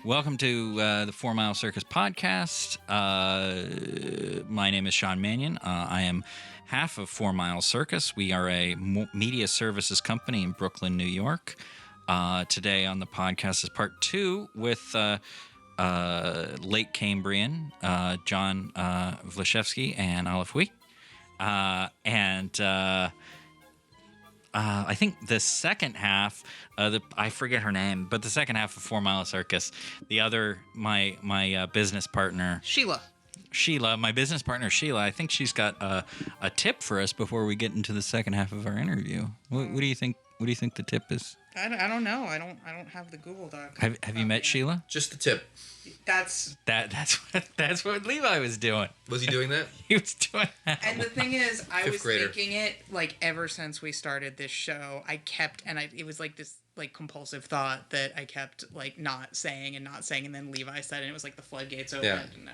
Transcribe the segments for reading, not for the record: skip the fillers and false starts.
Welcome to the 4MileCircus podcast. My name is Sean Mannion. I am half of 4MileCircus. We are a media services company in Brooklyn, New York. Today on the podcast is part 2 with late Cambrian, John Wlaysewski and Olive Hui. I think the second half, I forget her name, but the second half of 4MileCircus, the other, my business partner, Sheila, my business partner Sheila, I think she's got a tip for us before we get into the second half of our interview. What do you think? What do you think the tip is? I don't know. I don't have the Google Doc. Have you met Sheila? Just the tip. That's what Levi was doing. Was he doing that? He was doing that. And the thing is, I was grader. thinking it like ever since we started this show. It was like this like compulsive thought that I kept like not saying, and then Levi said it, and it was like the floodgates opened. Yeah. And,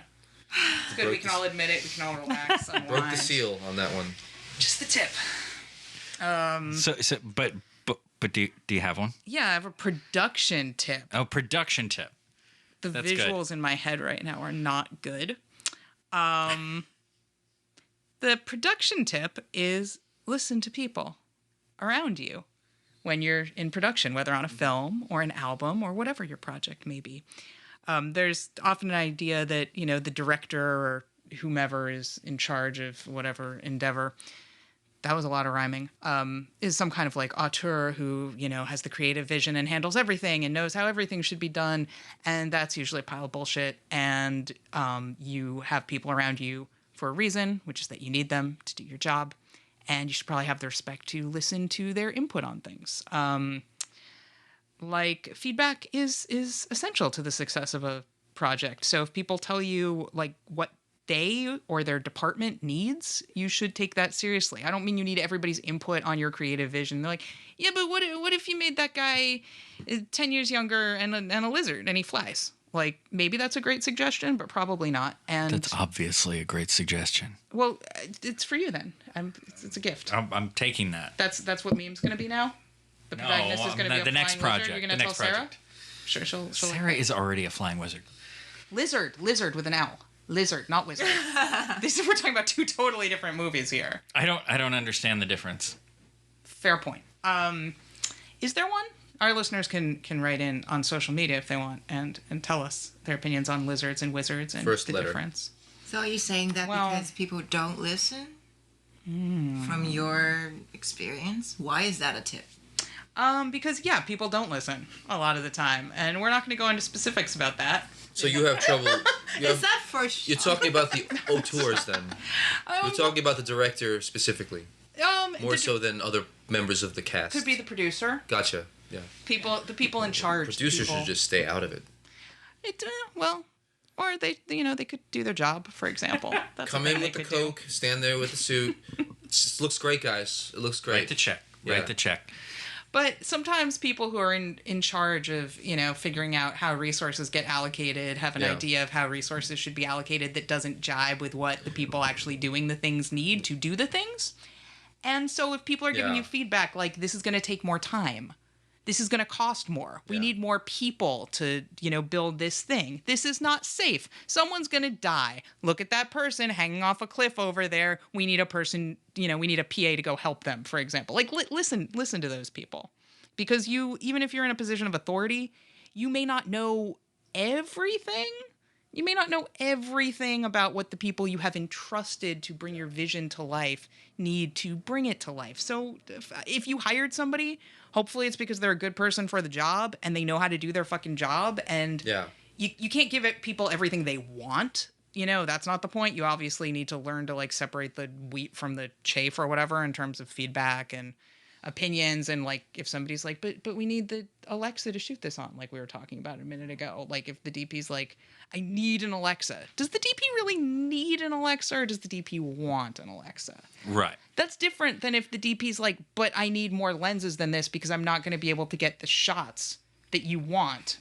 it's good. We can all admit it. We can all relax. Unwind. Broke the seal on that one. Just the tip. But do you have one? Yeah, I have a production tip. Oh, production tip. That's visuals good. In my head right now are not good. The production tip is listen to people around you when you're in production, whether on a film or an album or whatever your project may be. There's often an idea that, the director or whomever is in charge of whatever endeavor, that was a lot of rhyming, is some kind of like auteur who, has the creative vision and handles everything and knows how everything should be done. And that's usually a pile of bullshit. And you have people around you for a reason, which is that you need them to do your job. And you should probably have the respect to listen to their input on things. Like feedback is essential to the success of a project. So if people tell you like what they or their department needs, you should take that seriously. I don't mean you need everybody's input on your creative vision. They're like, yeah, but what if you made that guy 10 years younger and a lizard and he flies? Like, maybe that's a great suggestion, but probably not. And that's obviously a great suggestion. Well, it's for you then. It's a gift. I'm taking that. That's what meme's going to be now? The protagonist is going to be a next flying project. Lizard? You're going to tell Sarah? Sure, she'll Sarah is already a flying wizard. Lizard with an L. Lizard, not wizard. We're talking about two totally different movies here. I don't understand the difference. Fair point. Is there one? Our listeners can write in on social media if they want and tell us their opinions on lizards and wizards and First the letter. difference. So are you saying that because people don't listen? From your experience? Why is that a tip? Because people don't listen a lot of the time, and we're not going to go into specifics about that. So you have trouble. Is that for sure? You're talking about the auteurs then. You're talking about the director specifically. More so than other members of the cast. Could be the producer. Gotcha. Yeah. The people in charge. Producers should just stay out of it. Or they could do their job, for example. That's Come in with the Coke, stand there with the suit. It looks great, guys. It looks great. Write the check. Yeah. Write the check. But sometimes people who are in charge of, figuring out how resources get allocated have an idea of how resources should be allocated that doesn't jibe with what the people actually doing the things need to do the things. And so if people are giving you feedback like, this is going to take more time, this is going to cost more, we need more people to, build this thing, this is not safe, someone's going to die, look at that person hanging off a cliff over there, we need a person, we need a PA to go help them, for example. Like, listen to those people. Because even if you're in a position of authority, you may not know everything. You may not know everything about what the people you have entrusted to bring your vision to life need to bring it to life. So if you hired somebody, hopefully it's because they're a good person for the job and they know how to do their fucking job. And you can't give people everything they want. That's not the point. You obviously need to learn to like separate the wheat from the chaff or whatever in terms of feedback and opinions. And like if somebody's like, but we need the Alexa to shoot this on, like we were talking about a minute ago. Like if the DP's like, I need an Alexa. Does the DP really need an Alexa, or does the DP want an Alexa? Right. That's different than if the DP's like, but I need more lenses than this because I'm not going to be able to get the shots that you want,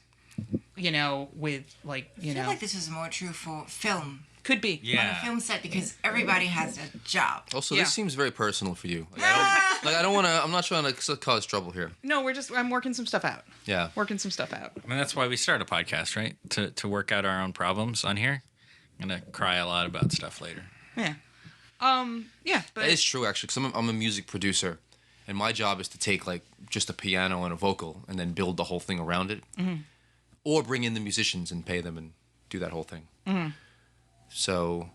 with like, I feel like this is more true for film Could be. On a film set because everybody has a job. Also, this seems very personal for you. I don't want to. I'm not trying to cause trouble here. No, I'm working some stuff out. Yeah. Working some stuff out. I mean, that's why we start a podcast, right? To work out our own problems on here. I'm gonna cry a lot about stuff later. Yeah. Yeah. But that is true, actually, because I'm a music producer, and my job is to take like just a piano and a vocal and then build the whole thing around it, or bring in the musicians and pay them and do that whole thing. So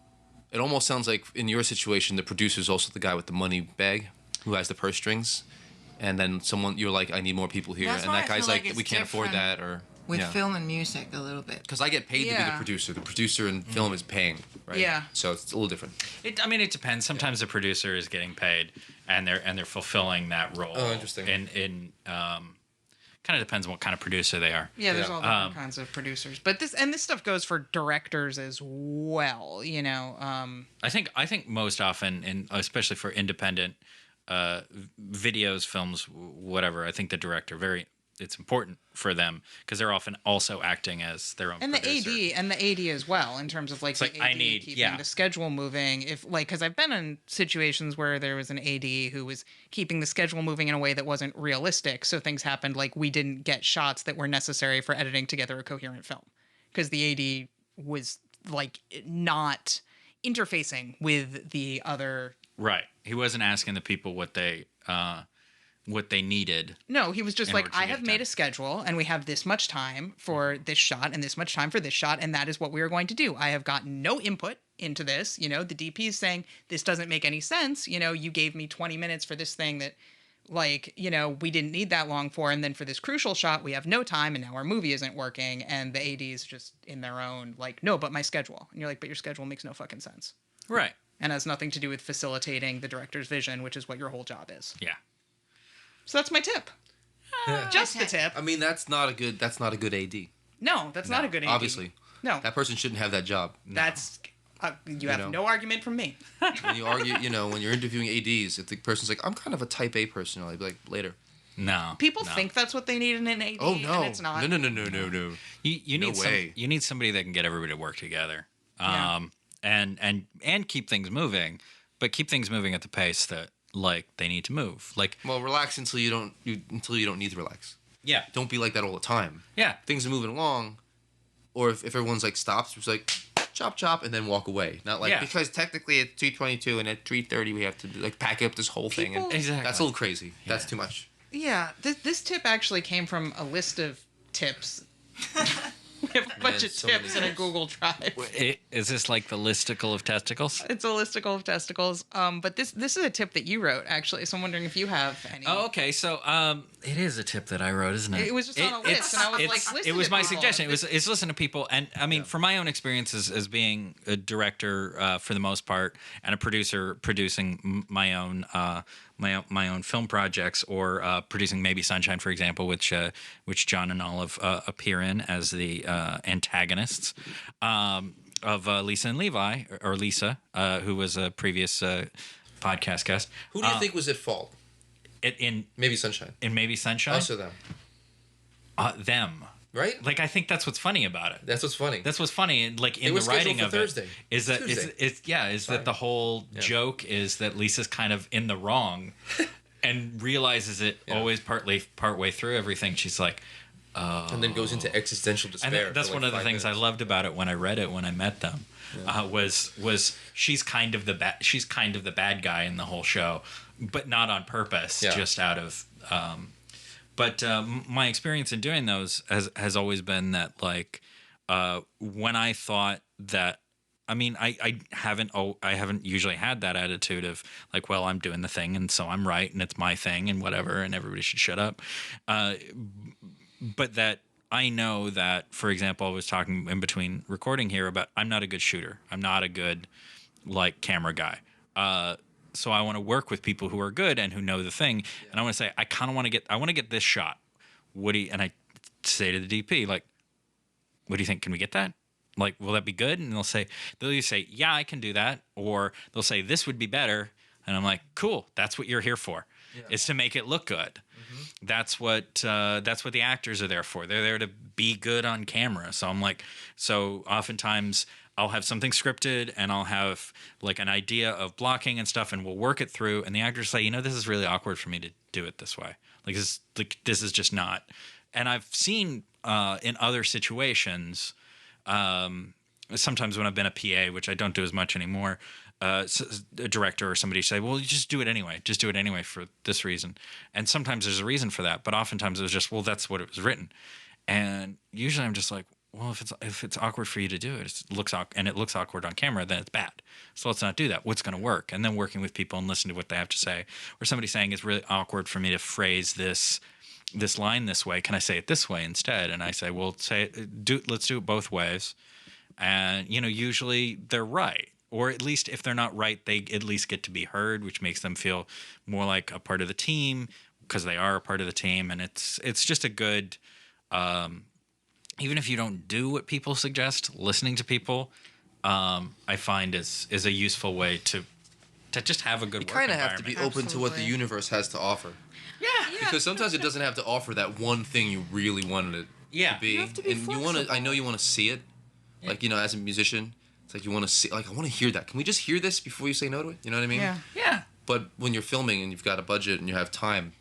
it almost sounds like in your situation, the producer is also the guy with the money bag who has the purse strings. And then you're like, I need more people here. That's and why that I guy's feel like, like it's we can't afford that. Or with film and music a little bit. Because I get paid to be the producer. The producer in film is paying, right? Yeah. So it's a little different. It depends. Sometimes the producer is getting paid and they're fulfilling that role. Oh, interesting. In kind of depends on what kind of producer they are. Yeah, there's all different kinds of producers, but this stuff goes for directors as well. You know, I think most often, especially for independent videos, films, whatever, I think the director it's important for them because they're often also acting as their own producer. The AD as well in terms of like the AD keeping the schedule moving. If like because I've been in situations where there was an AD who was keeping the schedule moving in a way that wasn't realistic, so things happened like we didn't get shots that were necessary for editing together a coherent film because the AD was like not interfacing with the other. Right, he wasn't asking the people what they needed. No, he was just like, I have made a schedule and we have this much time for this shot and this much time for this shot, and that is what we are going to do. I have gotten no input into this. You know, the DP is saying, this doesn't make any sense. You know, you gave me 20 minutes for this thing that, like, you know, we didn't need that long for, and then for this crucial shot, we have no time, and now our movie isn't working, and the AD is just in their own, like, no, but my schedule. And you're like, but your schedule makes no fucking sense. Right. And has nothing to do with facilitating the director's vision, which is what your whole job is. Yeah. So that's my tip. Just the tip. I mean, that's not a good AD. No, that's not a good AD. Obviously. No. That person shouldn't have that job. That's you have no argument from me. When you argue, when you're interviewing ADs, if the person's like, I'm kind of a type A person, I'll be like, later. No. People think that's what they need in an AD. Oh no, and it's not. No. You no need way. You need somebody that can get everybody to work together, and keep things moving, but keep things moving at the pace that like they need to move. Like, well, relax until you don't need to relax. Yeah. Don't be like that all the time. Yeah. Things are moving along, or if everyone's like stops, it's like chop and then walk away. Not like because technically it's 2:22 and at 3:30 we have to like pack up this whole thing. And exactly. That's a little crazy. Yeah. That's too much. Yeah. This tip actually came from a list of tips. We have a bunch of tips in a Google Drive. Is this like the listicle of testicles? It's a listicle of testicles. But this is a tip that you wrote, actually. So I'm wondering if you have any. Oh, okay. So it is a tip that I wrote, isn't it? It was just on a list, and I was like, listen it was to my people. suggestion. It's listen to people, and I mean, from my own experiences as being a director for the most part, and a producer producing my own film projects, or producing Maybe Sunshine, for example, which John and Olive appear in as the antagonists of Lisa and Levi, or Lisa, who was a previous podcast guest. Who do you think was at fault? In Maybe Sunshine. In Maybe Sunshine? Also them. Them. Right? Like, I think that's what's funny about it. That's what's funny. That's what's funny, like in the writing of Thursday. It, is that that the whole joke is that Lisa's kind of in the wrong, and realizes it always partway through everything. She's like, oh, and then goes into existential despair. And that's one of the things I loved about it when I read it when I met them. Was she's kind of the bad guy in the whole show, but not on purpose, just out of. But my experience in doing those has always been that, like, when I thought that, I mean, I haven't usually had that attitude of like, well, I'm doing the thing and so I'm right and it's my thing and whatever and everybody should shut up. But that I know that, for example, I was talking in between recording here about I'm not a good shooter. I'm not a good like camera guy. So I want to work with people who are good and who know the thing. And I want to say, I want to get this shot. And I say to the DP, like, what do you think? Can we get that? Like, will that be good? And they'll either say, yeah, I can do that. Or they'll say, this would be better. And I'm like, cool. That's what you're here for. Yeah. Is to make it look good. Mm-hmm. That's what the actors are there for. They're there to be good on camera. So I'm like, so oftentimes I'll have something scripted and I'll have like an idea of blocking and stuff, and we'll work it through. And the actors say, this is really awkward for me to do it this way. This is just not. And I've seen in other situations, sometimes when I've been a PA, which I don't do as much anymore, a director or somebody say, well, you just do it anyway. Just do it anyway for this reason. And sometimes there's a reason for that, but oftentimes it was just, well, that's what it was written. And usually I'm just like, well, if it's awkward for you to do it, it looks awkward on camera, then it's bad. So let's not do that. What's going to work? And then working with people and listening to what they have to say. Or somebody saying it's really awkward for me to phrase this line this way. Can I say it this way instead? And I say, well, let's do it both ways. And usually they're right. Or at least if they're not right, they at least get to be heard, which makes them feel more like a part of the team because they are a part of the team. And it's just a good, even if you don't do what people suggest, listening to people, I find is a useful way to just have a good work environment. You kind of have to be open to what the universe has to offer. Yeah. Because sometimes it doesn't have to offer that one thing you really wanted it to be. You have to be flexible. I know you want to see it. Yeah. Like, as a musician, it's like you want to see, like, I want to hear that. Can we just hear this before you say no to it? You know what I mean? Yeah. But when you're filming and you've got a budget and you have time,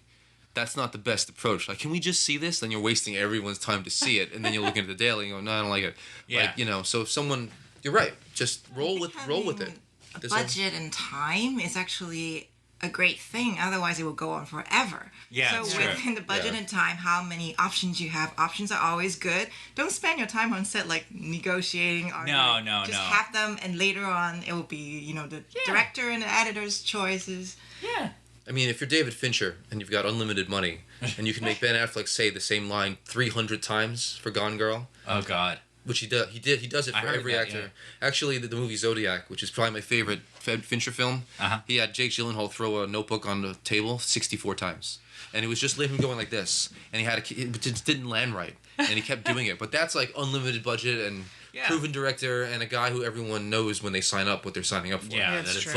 that's not the best approach. Like, can we just see this? Then you're wasting everyone's time to see it. And then you're looking at the daily and go, no, I don't like it. Yeah. Like, so if someone, you're right. Just roll with it. A budget and time is actually a great thing. Otherwise, it will go on forever. Yeah, so within the budget and time, how many options you have. Options are always good. Don't spend your time on set like negotiating. No. Just have them, and later on, it will be the director and the editor's choices. Yeah. I mean, if you're David Fincher and you've got unlimited money and you can make Ben Affleck say the same line 300 times for Gone Girl. Oh God. Which he does. He does it for every actor. Yeah. Actually, the movie Zodiac, which is probably my favorite Fincher film, he had Jake Gyllenhaal throw a notebook on the table 64 times, and it was just him going like this, and it just didn't land right, and he kept doing it. But that's like unlimited budget and proven director and a guy who everyone knows when they sign up what they're signing up for. Yeah, that's true.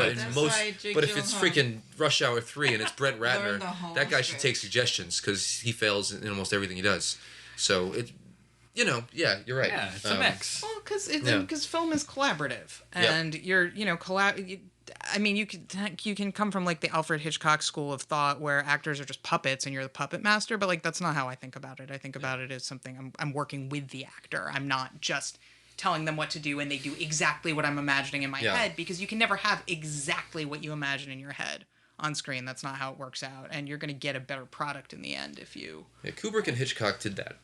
But if it's freaking Rush Hour 3 and it's Brett Ratner, that guy should take suggestions because he fails in almost everything he does. So it. You're right. Yeah, it's a mix. Well, because film is collaborative, and you're I mean, you can come from like the Alfred Hitchcock school of thought where actors are just puppets and you're the puppet master, but like that's not how I think about it. I think about it as something I'm working with the actor. I'm not just telling them what to do and they do exactly what I'm imagining in my head, because you can never have exactly what you imagine in your head on screen. That's not how it works out, and you're going to get a better product in the end if you. Yeah, Kubrick and Hitchcock did that.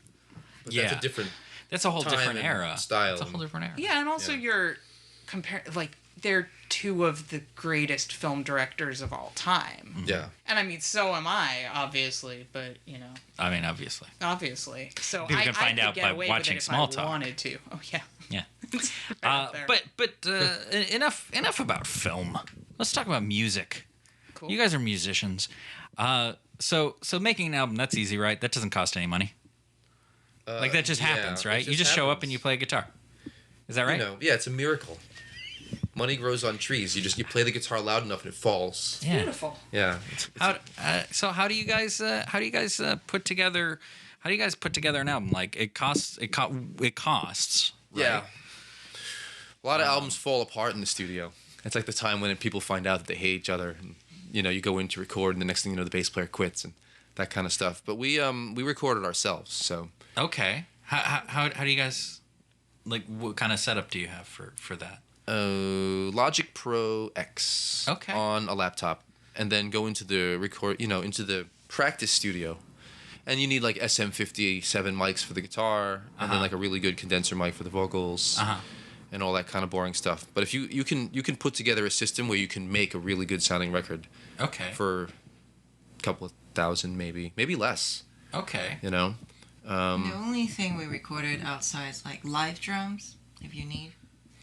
But that's a different. That's a whole different era. Style. It's a whole different era. Yeah, and also you're they're two of the greatest film directors of all time. Yeah. And I mean, so am I, obviously, but I mean, obviously. Obviously. So people can find out by watching Small Talk. I wanted to. Oh yeah. Yeah. But enough about film. Let's talk about music. Cool. You guys are musicians. So making an album, that's easy, right? That doesn't cost any money. Like that just happens, right? You just show up and you play a guitar. Is that right? It's a miracle. Money grows on trees. You play the guitar loud enough and it falls. Yeah. Beautiful. Yeah. So how do you guys put together an album? Like it costs. Right? Yeah. A lot of albums fall apart in the studio. It's like the time when people find out that they hate each other, and you go in to record, and the next thing you know, the bass player quits and that kind of stuff. But we recorded ourselves, so. Okay. How do you guys, like, what kind of setup do you have for that? Logic Pro X. Okay. On a laptop, and then go into the into the practice studio, and you need like SM57 mics for the guitar, and then like a really good condenser mic for the vocals, and all that kind of boring stuff. But if you can put together a system where you can make a really good sounding record. Okay. For a couple of thousand, maybe less. Okay. The only thing we recorded outside is like live drums, if you need.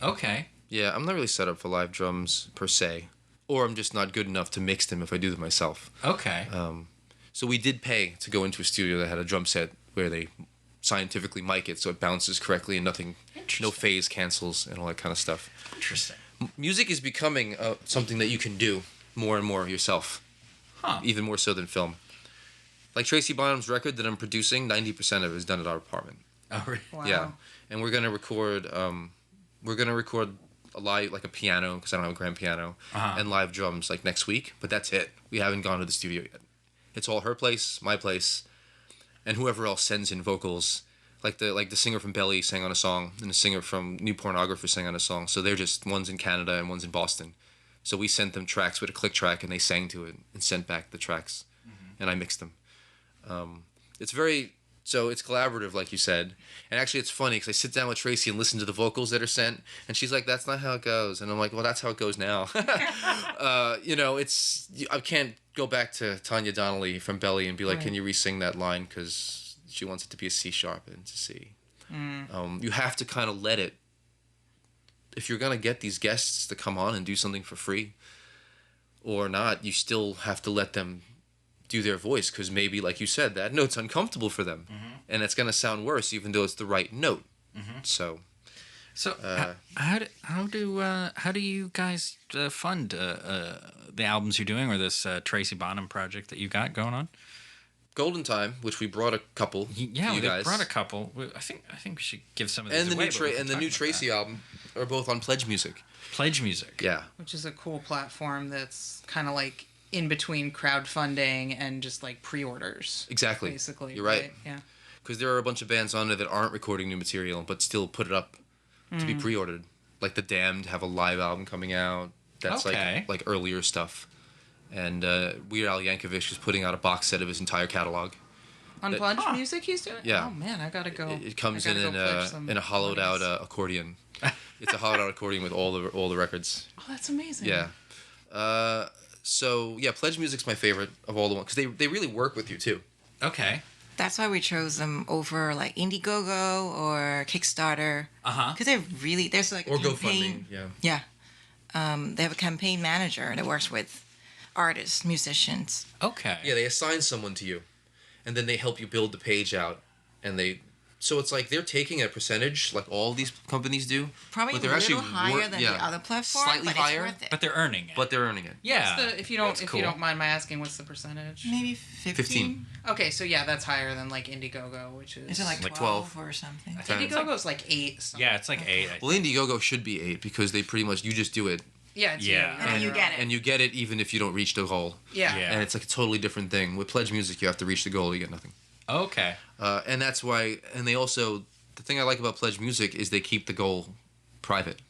Okay. Yeah, I'm not really set up for live drums per se, or I'm just not good enough to mix them if I do them myself. Okay. So we did pay to go into a studio that had a drum set where they scientifically mic it so it bounces correctly and no phase cancels and all that kind of stuff. Interesting. Music is becoming something that you can do more and more yourself. Even more so than film. Like Tracy Bonham's record that I'm producing, 90% of it is done at our apartment. Oh, really? Wow. Yeah. And we're going to record we're gonna record a live, like a piano, because I don't have a grand piano, and live drums like next week. But that's it. We haven't gone to the studio yet. It's all her place, my place, and whoever else sends in vocals. Like the singer from Belly sang on a song, and the singer from New Pornographer sang on a song. So they're just, one's in Canada and one's in Boston. So we sent them tracks with a click track, and they sang to it and sent back the tracks, and I mixed them. It's very, so it's collaborative, like you said. And actually, it's funny because I sit down with Tracy and listen to the vocals that are sent, and she's like, "That's not how it goes," and I'm like, "Well, that's how it goes now." I can't go back to Tanya Donnelly from Belly and be like, "Can you re-sing that line?" Because she wants it to be a C sharp and it's a C. You have to kind of let it. If you're gonna get these guests to come on and do something for free, or not, you still have to let them do their voice, because maybe, like you said, that note's uncomfortable for them, and it's gonna sound worse even though it's the right note. So how do you guys fund the albums you're doing, or this Tracy Bonham project that you got going on? Golden Time, which we brought a couple. Yeah, we brought a couple. I think we should give some of these and away. The new Tracy album are both on Pledge Music. Pledge Music. Yeah. Which is a cool platform that's kind of like in between crowdfunding and just like pre-orders. Exactly. Basically. You're right. Yeah. Because there are a bunch of bands on there that aren't recording new material but still put it up to be pre-ordered. Like The Damned have a live album coming out. That's like earlier stuff. And Weird Al Yankovic is putting out a box set of his entire catalog. On Pledge Music he's doing? Yeah. Oh man, I gotta go. It comes in a hollowed out accordion. It's a hollowed out accordion with all the records. Oh, that's amazing. Yeah. So yeah, Pledge Music's my favorite of all the ones, because they really work with you too. Okay. That's why we chose them over like Indiegogo or Kickstarter. Because there's like a or campaign. GoFundMe. Yeah. They have a campaign manager that works with artists, musicians. Okay. Yeah, they assign someone to you, and then they help you build the page out, so it's like they're taking a percentage, like all these companies do. Probably but they're a little actually higher than the other platform, slightly but higher, it's worth it. But they're earning it. But they're earning it. Yeah. If you don't mind my asking, what's the percentage? Maybe 15. Okay, so yeah, that's higher than like Indiegogo, which is... Is it like 12 or something? Indiegogo's like 8. Yeah, it's like 8. Well, Indiegogo should be 8 because they pretty much, you just do it. Yeah, it's And you get it. And you get it even if you don't reach the goal. Yeah. And it's like a totally different thing. With Pledge Music, you have to reach the goal, you get nothing. Okay. And that's why, and they also, the thing I like about Pledge Music is they keep the goal private.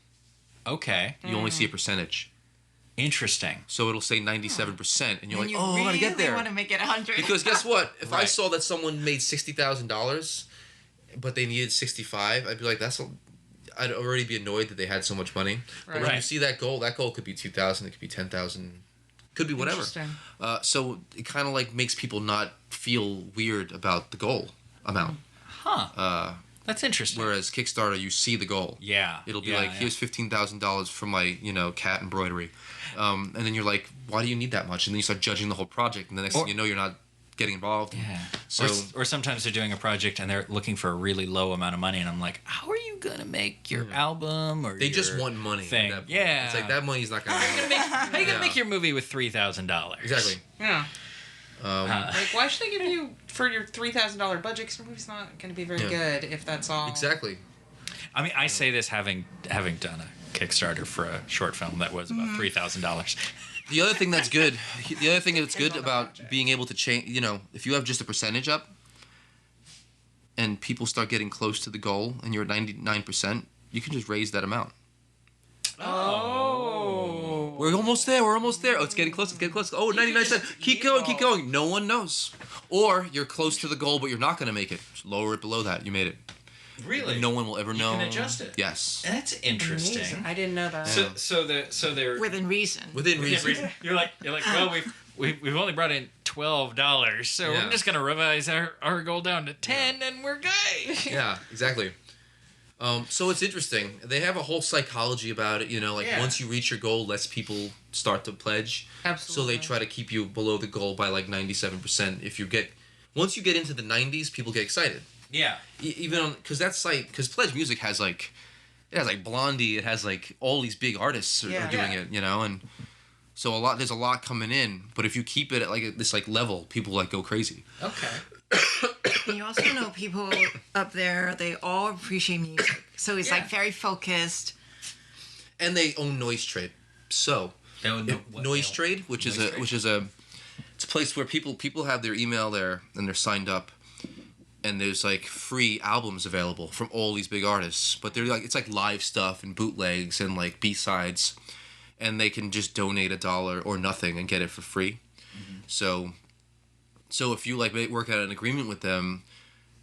Okay. You only see a percentage. Interesting. So it'll say 97%, and you're like, you I gotta get there. You want to make it 100. Because guess what? If I Right. saw that someone made $60,000, but they needed 65, I'd be like, I'd already be annoyed that they had so much money. But when Right. you see that goal could be 2,000, it could be 10,000, could be whatever. Interesting. So it kind of like makes people not feel weird about the goal amount. Huh. That's interesting. Whereas Kickstarter, you see the goal. Yeah. It'll be like, here's $15,000 for my, cat embroidery. And then you're like, why do you need that much? And then you start judging the whole project, and the next thing you know, you're not getting involved. Yeah. So Or sometimes they're doing a project and they're looking for a really low amount of money, and I'm like, how are you gonna make your album or they your just want money. thing? At that point. Yeah. It's like that money's not gonna. How are you gonna make your movie with $3,000? Exactly. Yeah. Like, why should they give you, for your $3,000 budget, because your movie's not going to be very good if that's all. Exactly. I mean, I say this having done a Kickstarter for a short film that was about $3,000. The other thing that's good, about being able to change, if you have just a percentage up, and people start getting close to the goal, and you're at 99%, you can just raise that amount. Oh. We're almost there. Oh, it's getting close. Oh, 99%. Keep going. No one knows. Or you're close to the goal, but you're not going to make it. Just lower it below that. You made it. Really? No one will ever know. You can adjust it. Yes. That's interesting. Amazing. I didn't know that. So they're Within reason. Within reason. You're like, well, we've only brought in $12, so Yeah. we're just gonna revise our goal down to 10, and we're good. Yeah, exactly. So it's interesting. They have a whole psychology about it, once you reach your goal, less people start to pledge. Absolutely. So they try to keep you below the goal by like 97%. Once you get into the 90s, people get excited. Yeah. Even because because Pledge Music has like Blondie, it has like all these big artists are doing it, and so there's a lot coming in. But if you keep it at like this like level, people like go crazy. Okay. And you also know people up there, they all appreciate music. So it's like very focused. And they own Noise Trade. So Noise Trade, which is a it's a place where people have their email there and they're signed up, and there's like free albums available from all these big artists, but they're like, it's like live stuff and bootlegs and like B-sides, and they can just donate $1 or nothing and get it for free. So if you like work out an agreement with them,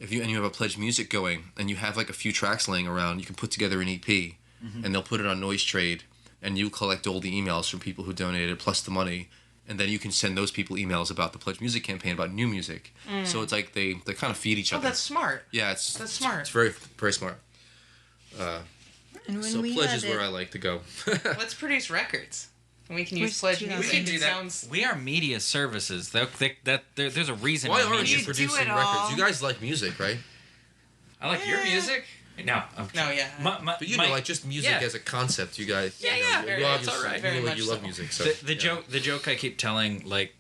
and you have a Pledge Music going and you have like a few tracks laying around, you can put together an EP, and they'll put it on Noise Trade, and you collect all the emails from people who donated plus the money, and then you can send those people emails about the Pledge Music campaign, about new music. So it's like they kind of feed each other. Oh, that's smart. Yeah, that's smart. It's very, very smart. And So Pledge is where I like to go. Let's produce records. And we can use Pledge Music. We can do that. We are media services. There's a reason. Why aren't you do producing it all. records? You guys like music, right? I like your music. No, yeah. But you know, like just music as a concept, you guys. Yeah, you yeah. know, you It's all right. You know, you love music. So the joke I keep telling like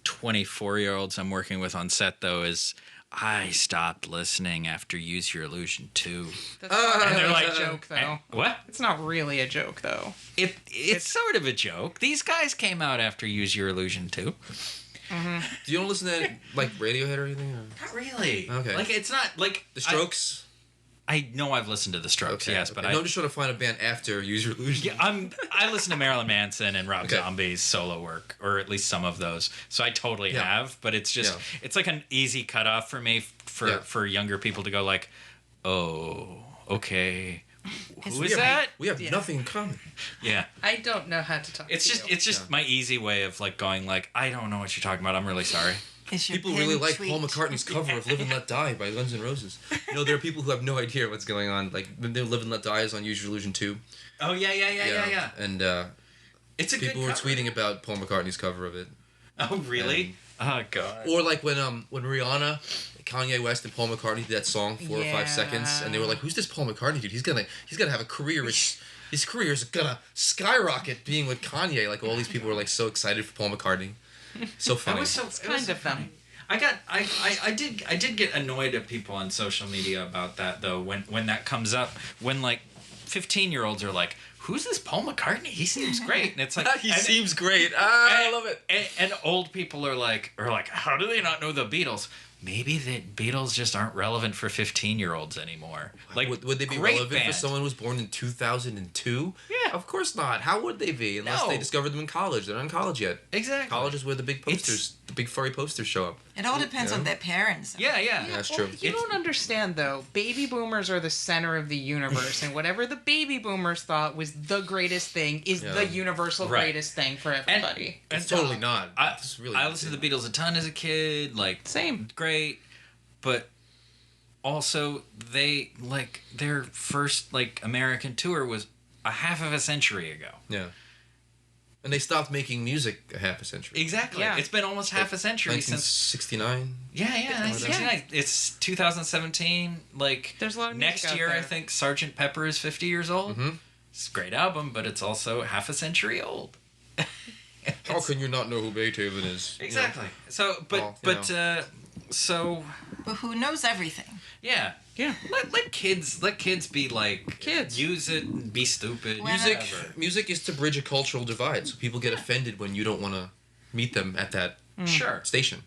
24-year-olds I'm working with on set though is, I stopped listening after Use Your Illusion 2. That's not and they're really like, a joke, though. What? It's not really a joke, though. It's sort of a joke. These guys came out after Use Your Illusion 2. Do you don't listen to like Radiohead or anything? Or? Not really. Okay. Like it's not like The Strokes. I know I've listened to the Strokes, yes, but no, I'm just trying to find a band after Use Your Illusion. Yeah, I listen to Marilyn Manson and Rob Zombie's solo work, or at least some of those. So I totally have, but it's just it's like an easy cutoff for me for younger people to go like, oh, okay, who is that? We have nothing in common. Yeah, I don't know how to talk. it's just my easy way of like going like, I don't know what you're talking about. I'm really sorry. People really like Paul McCartney's cover of Live and Let Die by Guns N' Roses. You know, there are people who have no idea what's going on. Like, Live and Let Die is on Use Your Illusion 2. Oh, yeah. And it's a people good were cover. tweeting about Paul McCartney's cover of it. Oh, really? Oh, God. Or like when Rihanna, Kanye West, and Paul McCartney did that song 4 or 5 seconds, and they were like, "Who's this Paul McCartney dude? He's gonna have a career. His career is gonna skyrocket being with Kanye." Like all these people were like so excited for Paul McCartney. So funny. It's kind of funny. I did get annoyed at people on social media about that though when that comes up, when like 15-year-olds are like, who's this Paul McCartney? He seems great. And it's like He seems great. I love it. And old people are like, how do they not know the Beatles? Maybe the Beatles just aren't relevant for 15-year-olds anymore. Like, would they be relevant for someone who was born in 2002? Yeah. Of course not. How would they be? Unless they discovered them in college. They're not in college yet. Exactly. College is where the big posters, the big furry posters show up. It all depends on their parents. Yeah. That's true. You don't understand, though. Baby boomers are the center of the universe, and whatever the baby boomers thought was the greatest thing is the universal greatest thing for everybody. It's totally not. I listened to the Beatles a ton as a kid. Like, same. Great. But also, they, like, their first, like, American tour was a half of a century ago. Yeah. And they stopped making music a half a century. Exactly. Yeah. It's been almost half a century since 1969. Yeah, 1969. It's 2017. Like, there's a lot of next year, I think Sgt. Pepper is 50 years old. Mm-hmm. It's a great album, but it's also half a century old. How can you not know who Beethoven is? Exactly. So, but who knows everything? Yeah. Let kids be like kids. Use it and be stupid. Music is to bridge a cultural divide, so people get offended when you don't want to meet them at that station.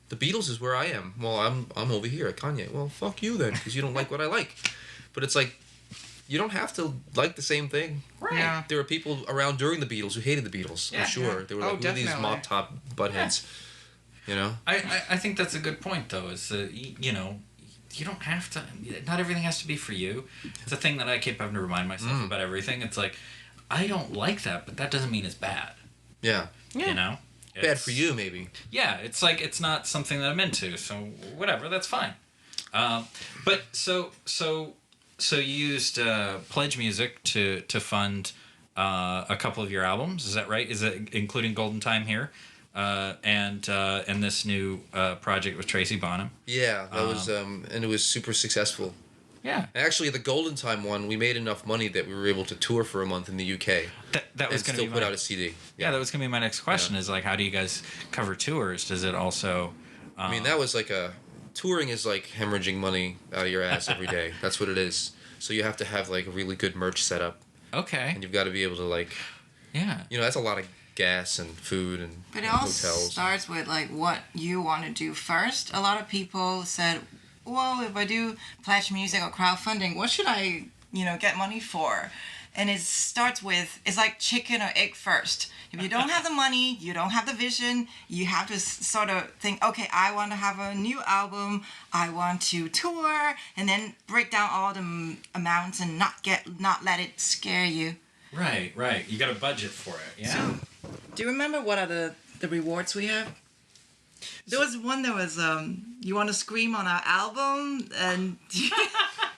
The Beatles is where I am. Well, I'm over here at Kanye. Well, fuck you then, because you don't like what I like. But it's like, you don't have to like the same thing. Right. Yeah. There were people around during the Beatles who hated the Beatles. I'm sure. They were like, who are these mop top buttheads? You know. I think that's a good point though. Is you know, you don't have to. Not everything has to be for you. It's a thing that I keep having to remind myself about everything. It's like, I don't like that, but that doesn't mean it's bad. Yeah. You know. Bad for you, maybe. Yeah, it's like it's not something that I'm into, so whatever, that's fine. But so you used Pledge Music to fund a couple of your albums, is that right? Is it including Golden Time here, and this new project with Tracy Bonham? Yeah, that was and it was super successful. Yeah. Actually, the Golden Time one, we made enough money that we were able to tour for a month in the UK. That was going to still put out a CD. Yeah, that was going to be my next question. Is like, how do you guys cover tours? Does it also? I mean, that was like touring is like hemorrhaging money out of your ass every day. That's what it is. So you have to have like a really good merch setup. Okay. And you've got to be able to like, that's a lot of gas and food and But it all hotels. starts with like what you want to do first. A lot of people said, well, if I do pledge music or crowdfunding, what should I, get money for? And it starts with, it's like chicken or egg first. If you don't have the money, you don't have the vision, you have to sort of think, okay, I want to have a new album, I want to tour, and then break down all the amounts and not let it scare you. Right. You got a budget for it, yeah. So, do you remember what are the rewards we have? There was one that was, you want to scream on our album, and...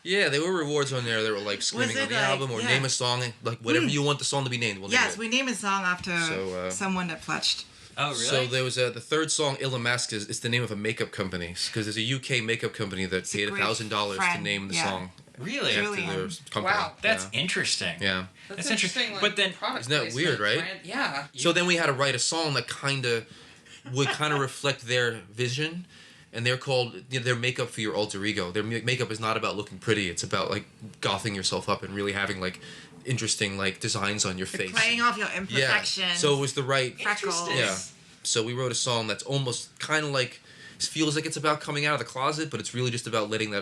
Yeah, there were rewards on there that were like screaming on the album or name a song, like whatever you want the song to be named. We'll name it. We named a song after someone that pledged. Oh, really? So there was the third song, Ilamask, is the name of a makeup company, because there's a UK makeup company that paid $1,000 to name the song. Really? After their company. Wow. That's interesting. Yeah. That's interesting. Like, but then, isn't that weird, right? Yeah. So then we had to write a song that would kind of reflect their vision. And they're called, their makeup for your alter ego. Their makeup is not about looking pretty. It's about like gothing yourself up and really having like interesting like designs on your face. Playing off your imperfections. Yeah. So it was the right freckles. Yeah. So we wrote a song that's almost kind of like, feels like it's about coming out of the closet, but it's really just about letting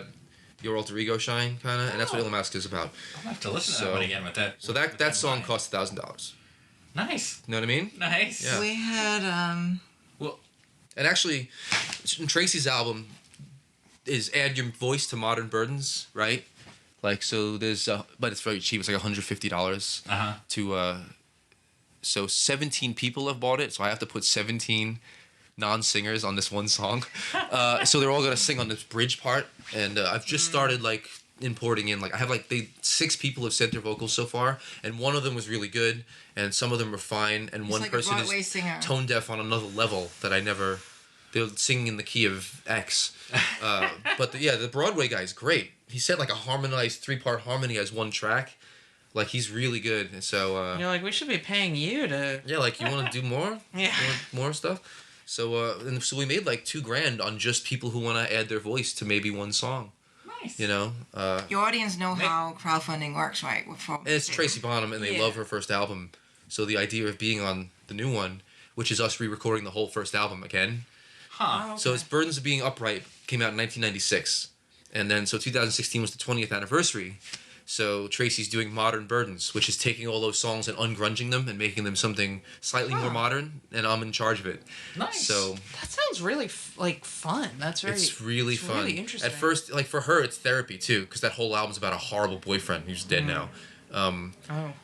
your alter ego shine, kind of. And that's what Ilamask is about. I'll have to listen to that one again with that. So that song cost $1,000. Nice. You know what I mean? Nice. Yeah. We had And actually, Tracy's album is add your voice to modern burdens, right? Like, so there's, but it's very cheap. It's like $150 to, so 17 people have bought it. So I have to put 17 non-singers on this one song. So they're all going to sing on this bridge part. And I've just started like importing in, like I have like 6 people have sent their vocals so far. And one of them was really good. And some of them were fine. And one like person is tone deaf on another level that they're singing in the key of X. But the Broadway guy is great. He said like a harmonized 3-part harmony as one track. Like he's really good. And so you're like, we should be paying you to. Yeah, like you want to do more? Yeah. More stuff. So so we made like $2,000 on just people who want to add their voice to maybe one song. Nice. You know. Your audience know how crowdfunding works, right? And it's Tracy Bonham, and they love her first album. So the idea of being on the new one, which is us re-recording the whole first album again. Huh. Oh, okay. So it's Burdens of Being Upright came out in 1996. And then so 2016 was the 20th anniversary. So Tracy's doing Modern Burdens, which is taking all those songs and ungrunging them and making them something slightly more modern, and I'm in charge of it. Nice. So that sounds really fun. That's very. It's really fun. Really interesting. At first, like for her, it's therapy too, because that whole album's about a horrible boyfriend who's dead now.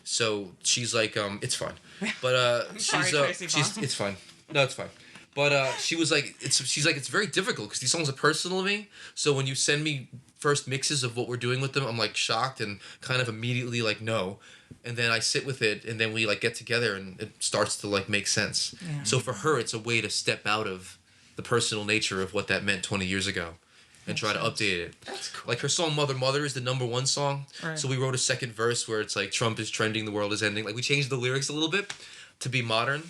So she's like, it's fine, but it's fine. No, it's fine. But she was like, it's very difficult because these songs are personal to me. So when you send me first mixes of what we're doing with them, I'm like shocked and kind of immediately like no, and then I sit with it and then we like get together and it starts to like make sense. Yeah. So for her, it's a way to step out of the personal nature of what that meant 20 years ago. And try to update it. That's cool. Like her song Mother Mother is the #1 song. Right. So we wrote a second verse where it's like Trump is trending, the world is ending. Like we changed the lyrics a little bit to be modern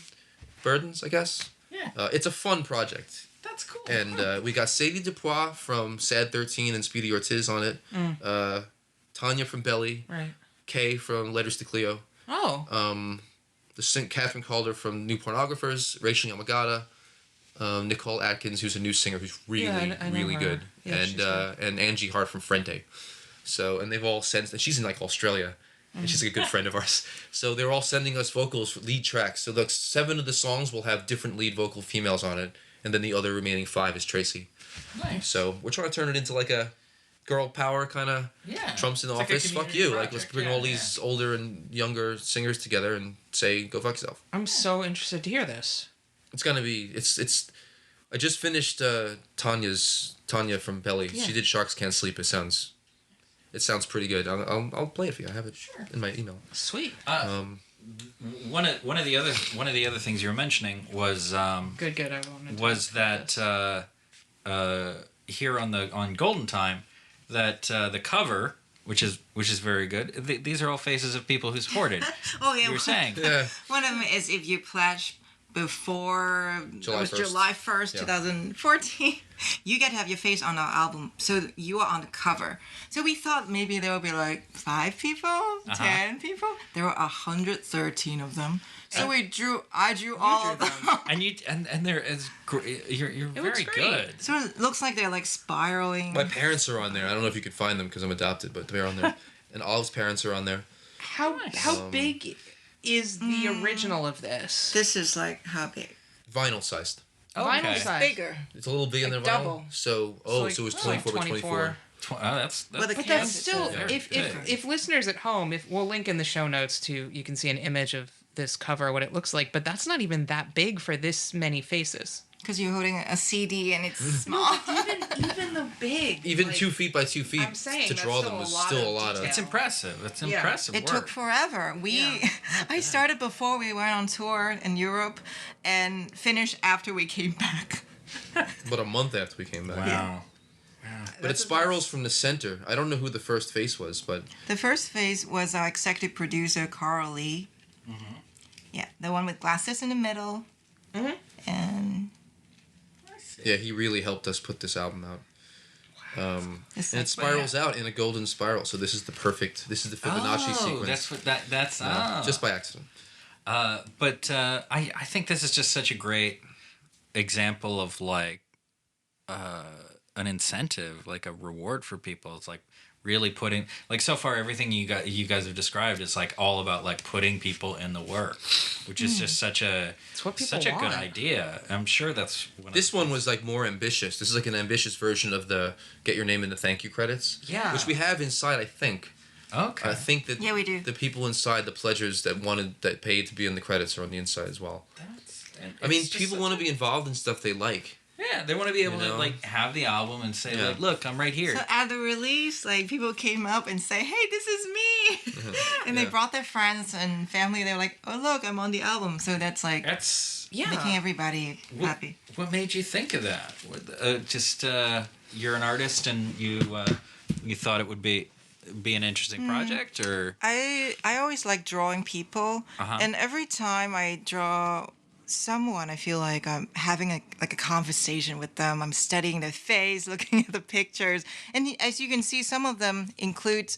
burdens, I guess. Yeah. It's a fun project. That's cool. And we got Sadie Dupois from Sad 13 and Speedy Ortiz on it. Tanya from Belly. Right. Kay from Letters to Cleo. Oh. Catherine Calder from New Pornographers. Rachel Yamagata. Nicole Atkins, who's a new singer who's really good, yeah, and Angie Hart from Frente. So, and they've all sent, and she's in like Australia, and she's like a good friend of ours. So they're all sending us vocals for lead tracks. So the 7 of the songs will have different lead vocal females on it, and then the other remaining 5 is Tracy. Nice. So we're trying to turn it into like a girl power kind of. Yeah. Trump's in the office. Fuck you! Project. Like let's bring all these older and younger singers together and say, go fuck yourself. I'm so interested to hear this. It's gonna be it's. I just finished Tanya from Belly. Yeah. She did Sharks Can't Sleep. It sounds pretty good. I'll play it for you. I have it in my email. Sweet. One of the other things you were mentioning was good. I wanted to was that here on Golden Time that the cover. Which is very good. These are all faces of people who supported. Oh yeah. You were saying. Yeah. One of them is if you pledge before July 1st. July 1st, Yeah. 2014, you get to have your face on our album. So you are on the cover. So we thought maybe there would be like 5 people, 10 people. There were 113 of them. So I drew all of them. And you and there is you're very looks great. good. So it looks like they're like spiraling. My parents are on there. I don't know if you could find them because I'm adopted, but they're on there. And Olive's parents are on there. How big is the original of this? This is like how big? Vinyl sized. Vinyl Okay. size. Bigger. It's a little bigger Like than vinyl. double. So like- so it was 24 by 24. That's But the But that's canvas still, is very if listeners at home, if we'll link in the show notes to, you can see an image of this cover, what it looks like, but that's not even that big for this many faces. Because you're holding a CD and it's small. Even the big. Even like, 2 feet by 2 feet I'm saying to that's draw still them a was lot still of a lot of. detail. it's impressive. It's Yeah. impressive It work. took forever. I started before we went on tour in Europe and finished after we came back. But a month after we came back. Wow. But it spirals from the center. I don't know who the first face was, but The first phase was our executive producer, Carl Lee. Yeah, the one with glasses in the middle. And yeah, he really helped us put this album out. it's And like, it spirals out in a golden spiral. So this is the Fibonacci sequence. That's what that's Just by accident. But I think this is just such a great example of like an incentive, like a reward for people. It's like really putting, like, so far everything you guys have described is like all about like putting people in the work, which is just such a what people such a good want. idea. I'm sure that's This one was like more ambitious. This is like an ambitious version of the get your name in the thank you credits. Yeah. Which we have inside, I think. Okay. I think that Yeah, we do. the people inside, the pledgers that paid to be in the credits are on the inside as well. I mean, people want to be involved in stuff they like. Yeah, they want to be able You to know? like have the album and say Yeah. like, look, I'm right here. so at the release, like people came up and say, "Hey, this is me," and they Yeah. brought their friends and family. They were like, "Oh, look, I'm on the album." So that's like That's making everybody happy. What made you think of that? Just you're an artist and you thought it would be an interesting project, or I always like drawing people, Uh-huh. and every time I draw someone, I feel like I'm having a conversation with them. I'm studying their face, looking at the pictures, and as you can see, some of them include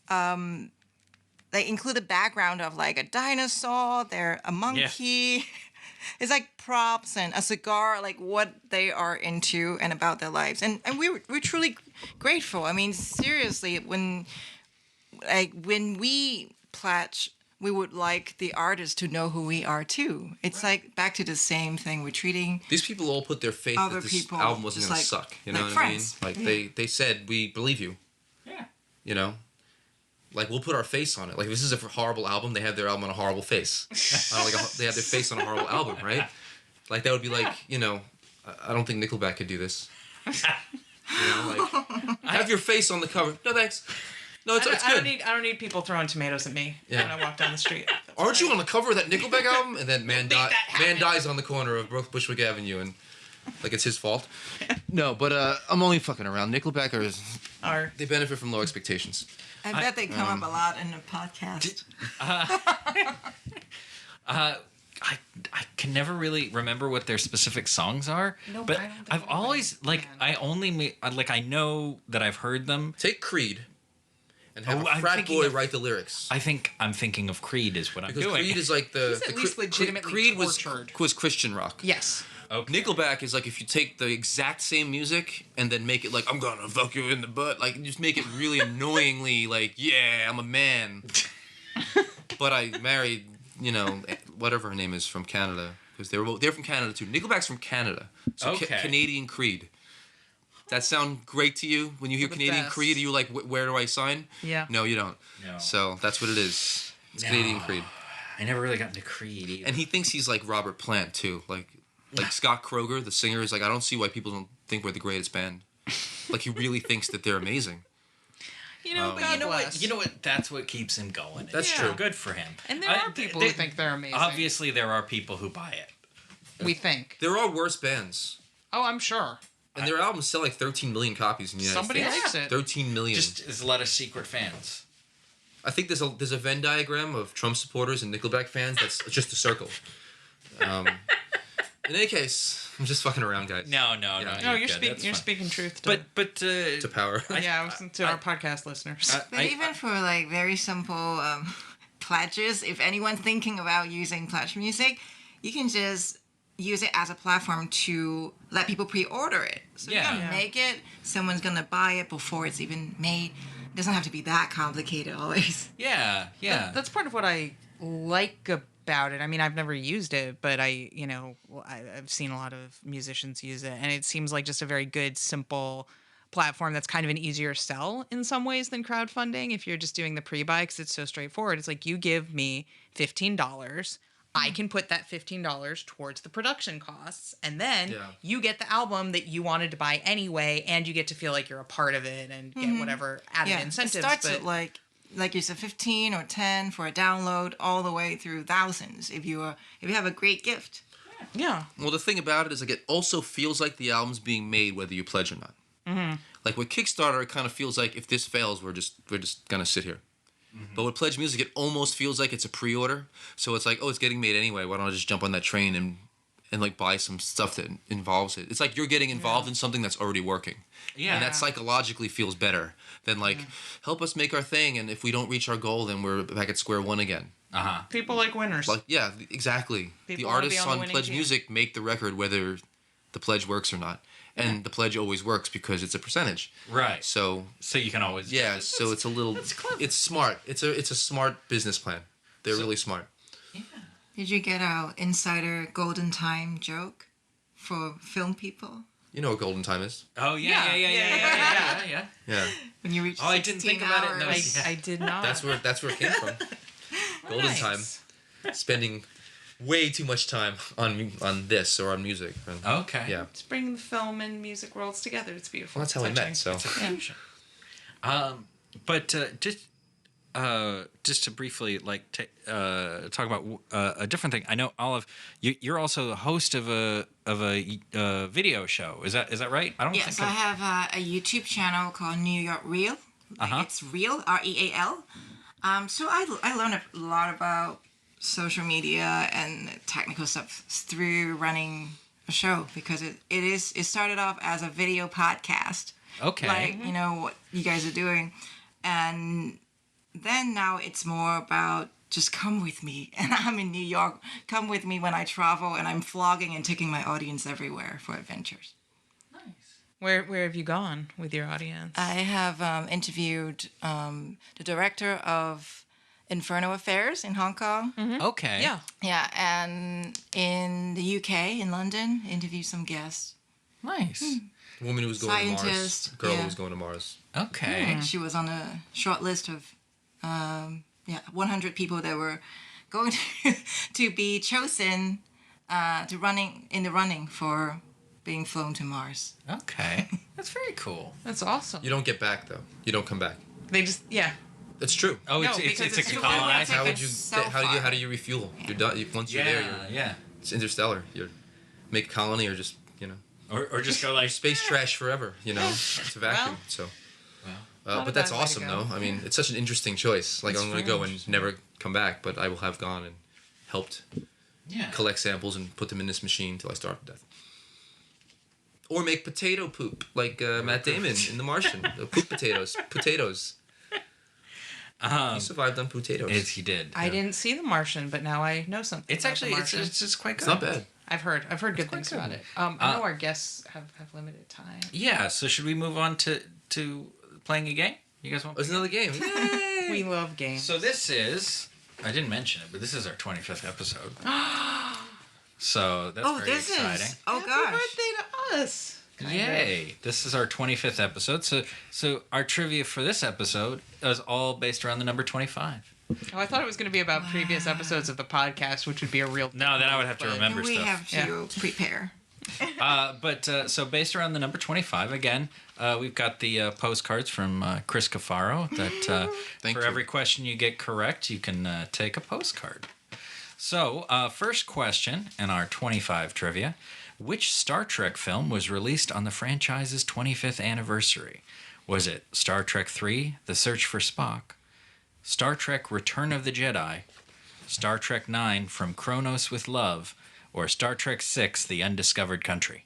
the background of like a dinosaur. They're a monkey. It's like props and a cigar, like what they are into and about their lives, and we're truly grateful. I mean, seriously, when we pledge, we would like the artist to know who we are too. It's like back to the same thing. We're treating These people all put their faith Other that this people album wasn't just going to like- suck. You know like what friends. I mean? Like they said, we believe you. yeah. You know? Like, we'll put our face on it. Like, if this is a horrible album, they have their album on a horrible face. They have their face on a horrible album, right? Like, that would be like, you know, I don't think Nickelback could do this. You know, like, have your face on the cover. No, thanks. No, it's I good. don't need people throwing tomatoes at me Yeah. when I walk down the street. That's Aren't you fine. on the cover of that Nickelback album? And then man that happen. dies on the corner of Bushwick Avenue, and like it's his fault. No, but I'm only fucking around. Nickelback they benefit from low expectations. I bet they come up a lot in the podcast. I can never really remember what their specific songs are, No, but I don't think I've anybody always like can. I know that I've heard them. Take Creed and have Oh, a I'm frat thinking boy of- write the lyrics. I think I'm thinking of Creed is what I'm Because doing. Creed is like the... He's at least legitimately Creed tortured. was Christian rock. Yes. Okay. Nickelback is like if you take the exact same music and then make it like, I'm gonna fuck you in the butt. Like, just make it really annoyingly like, yeah, I'm a man. But I married, you know, whatever her name is from Canada. Because they're from Canada too. Nickelback's from Canada. So Okay. Canadian Creed. That sound great to you? When you hear The Canadian best. Creed, are you like, where do I sign? Yeah. No, you don't. No. So that's what it is. It's No. Canadian Creed. I never really got into Creed either. And he thinks he's like Robert Plant too. Like Scott Kroger, the singer, is like, I don't see why people don't think we're the greatest band. Like he really thinks that they're amazing. You know, but you know what? You know what? That's what keeps him going. That's It's true. Good for him. And there are people who think they're amazing. Obviously, there are people who buy it. We think. There are worse bands. Oh, I'm sure. And their albums sell like 13 million copies in the United Somebody States. likes it. 13 million. Just there's a lot of secret fans. I think there's a Venn diagram of Trump supporters and Nickelback fans that's just a circle. In any case, I'm just fucking around, guys. No, No, you're good. you're speaking truth to To power. to our podcast listeners. But even for like very simple pledges, if anyone's thinking about using pledge music, you can just use it as a platform to let people pre-order it. So Yeah. you can make it, someone's gonna buy it before it's even made. It doesn't have to be that complicated always. Yeah. That's part of what I like about it. I mean, I've never used it, but I've seen a lot of musicians use it, and it seems like just a very good, simple platform that's kind of an easier sell in some ways than crowdfunding. If you're just doing the pre-buy, because it's so straightforward. It's like, you give me $15. I can put that $15 towards the production costs, and then you get the album that you wanted to buy anyway, and you get to feel like you're a part of it and get whatever added incentives. It starts at like you said, 15 or 10 for a download, all the way through thousands if you have a great gift. Yeah. Well, the thing about it is, like, it also feels like the album's being made whether you pledge or not. Mm-hmm. Like with Kickstarter, it kind of feels like if this fails, we're just gonna sit here. Mm-hmm. But with Pledge Music, it almost feels like it's a pre-order. So it's like, oh, it's getting made anyway. Why don't I just jump on that train and like buy some stuff that involves it? It's like you're getting involved in something that's already working. Yeah. And that psychologically feels better than like, help us make our thing, and if we don't reach our goal, then we're back at square one again. Uh-huh. People like winners. Like, yeah, exactly. People the wanna be artists on the on winning Pledge team. Music make the record whether the pledge works or not. And the pledge always works because it's a percentage. Right. So you can always... yeah, so it's a little... that's clever. It's smart. It's a smart business plan. They're really smart. Yeah. Did you get our insider golden time joke for film people? You know what golden time is? Oh, yeah. Yeah. When you reach Oh, I didn't think about it. hours. No, I did not. That's where it came from. Golden time. Spending way too much time on this or on music. And, Okay. Yeah. It's bringing the film and music worlds together. It's beautiful. Well, that's how we met, so... But just to briefly talk about a different thing. I know, Olive, you're also a host of a video show. Is that right? I don't Yes, think I have a YouTube channel called New York Real. It's Real, Real. So I learned a lot about social media and technical stuff through running a show, because it started off as a video podcast. Okay. Like, you know, what you guys are doing. And then now it's more about just come with me. And I'm in New York. Come with me when I travel, and I'm vlogging and taking my audience everywhere for adventures. Where have you gone with your audience? I have interviewed the director of Inferno Affairs in Hong Kong. Mm-hmm. Okay. Yeah. Yeah, and in the UK, in London, interviewed some guests. Nice. Woman who was going to Mars. Scientist, Girl yeah. who was going to Mars. Okay. She was on a short list of 100 people that were going to be chosen in the running for being flown to Mars. Okay. That's very cool. That's awesome. You don't get back, though. You don't come back. They just, It's true. Oh, No, it's because a it's too colonized. How would it's you? so How far. do you refuel? You're done. Once you're there, Yeah. it's interstellar. You make a colony, or just Or just go like space trash forever. It's a vacuum. But that's bad way to awesome, go. though. I mean, it's such an interesting choice. Like, I'm going to go and never come back, but I will have gone and helped collect samples and put them in this machine till I starve to death. Or make potato poop, like Matt Damon in The Martian. Poop potatoes. He survived on potatoes. He did. I didn't see The Martian, but now I know something. It's about actually The it's Martian. just quite good. It's not bad. I've heard good things good. about it. I know our guests have limited time. Yeah. So should we move on to playing a game? You guys want? There's another game. Yay! We love games. So this is, I didn't mention it, but this is our 25th episode. So that's very exciting. Oh, Happy gosh. birthday to us. Yay! This is our 25th episode. So our trivia for this episode is all based around the number 25. Oh, I thought it was going to be about previous episodes of the podcast, which would be a real. No, then I would have to But remember We stuff. have to prepare. So based around the number 25, again, we've got the postcards from Chris Cafaro that Thank for you. every question you get correct, you can take a postcard. So, first question in our 25 trivia. Which Star Trek film was released on the franchise's 25th anniversary? Was it Star Trek III, The Search for Spock, Star Trek Return of the Jedi, Star Trek IX, From Kronos with Love, or Star Trek VI, The Undiscovered Country?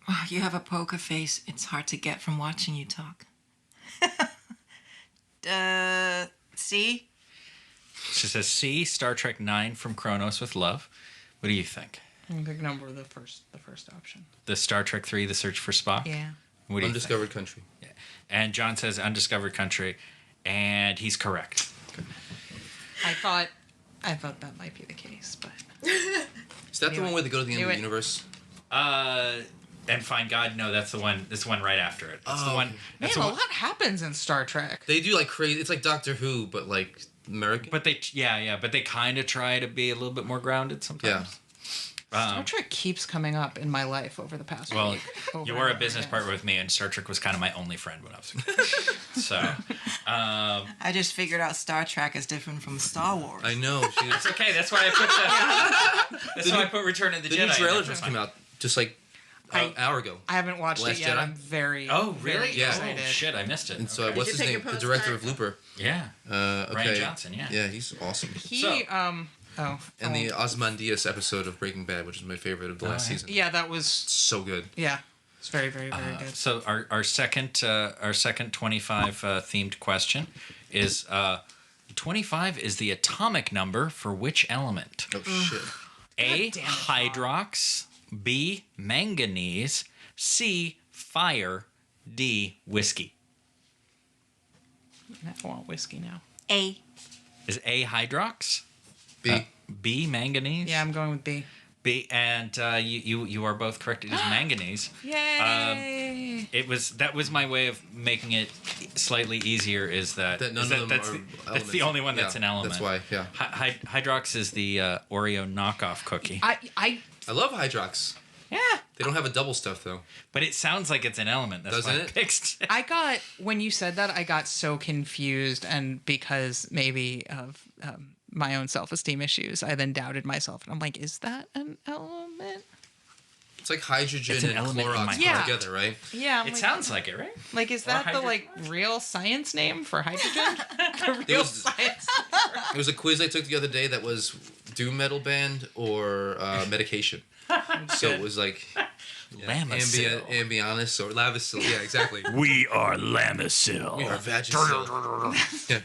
Oh, you have a poker face. It's hard to get from watching you talk. C? She says C, Star Trek 9 from Kronos with Love. What do you think? I think number the first option. The Star Trek 3, The Search for Spock? Yeah. What do you Undiscovered think? Country. Yeah. And John says Undiscovered Country, and he's correct. I thought that might be the case, but Is that the one where they go to the end of the universe? And Find God? No, that's the one. This one right after it. That's the one. man, That's a the one. lot happens in Star Trek. They do like crazy. It's like Doctor Who, but like American. But they, but they kind of try to be a little bit more grounded sometimes. Star Trek keeps coming up in my life over the past Well, week. you were a business partner with me, and Star Trek was kind of my only friend when I was a kid. So, I just figured out Star Trek is different from Star Wars. I know. it's okay. That's why I put That's why I put Return of the The Jedi. new in trailer there. just came out just like an hour ago. I haven't watched Last it yet. Jedi? I'm very Oh, really? very Yeah. excited. Oh, shit, I missed it. And so Okay. what's Did his you name? take a The director postcard? of Looper. Yeah. Okay. Ryan Johnson, yeah. Yeah, he's awesome. And the Ozymandias episode of Breaking Bad, which is my favorite of the last season. Yeah, that was So good. it's very very very good. So our second 25 themed question is 25 is the atomic number for which element? Oh shit. A, damn it, hydrox, B, manganese, C, fire, D, whiskey. I want whiskey now. A. Is A hydrox? B. B, manganese? Yeah, I'm going with B. B, and you are both correct. It is manganese. Yay! That was my way of making it slightly easier. Is that That none is of them that's are the, that's elements. the only one that's Yeah, an element. that's why, yeah. Hydrox is the Oreo knockoff cookie, I I love Hydrox. yeah. They don't have a double stuff though. but it sounds like it's an element. That's why Doesn't I it? picked it. I got when you said that I got so confused, and because maybe of my own self-esteem issues, I then doubted myself, and I'm like, is that an element? It's like hydrogen It's an and element in Clorox my put Yeah. together, right? Yeah, I'm It like, sounds like it, right? like is or that the hydrogen. like real science name for hydrogen? The There real was- science. There was a quiz I took the other day that was doom metal band or medication. So it was like Lamisil. Ambianus or Lavasil. Yeah, exactly. We are Lamisil. We are Vagisil. Yeah.